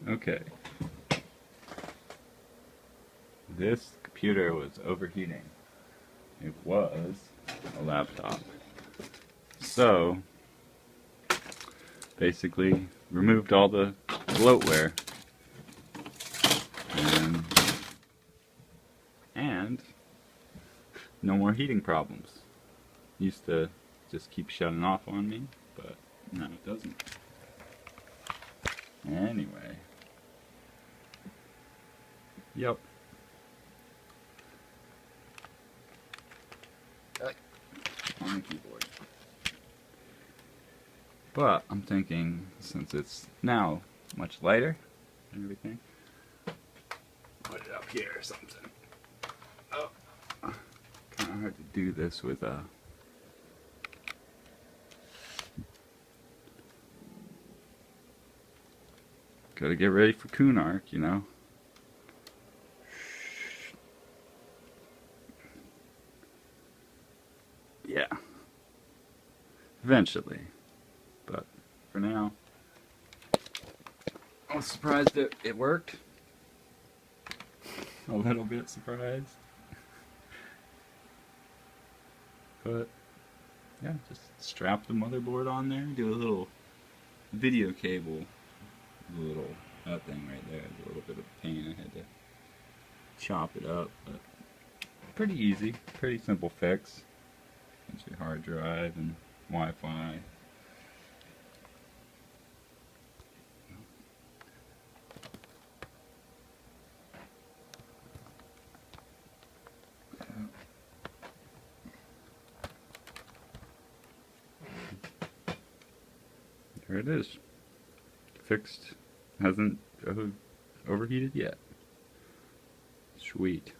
Okay. This computer was overheating. It was a laptop. So, basically, removed all the bloatware and no more heating problems. Used to just keep shutting off on me, but now it doesn't. Anyway. Yep. On the keyboard. But I'm thinking, since it's now much lighter and everything, put it up here or something. Oh, kind of hard to do this with gotta get ready for Kunark, you know. Yeah. Eventually. But for now, I was surprised that it worked. A little bit surprised. But yeah, just strap the motherboard on there, do a little video cable, the little that thing right there is a little bit of a pain. I had to chop it up, but pretty easy, pretty simple fix. That's your hard drive and Wi-Fi. There it is. Fixed. Hasn't overheated yet. Sweet.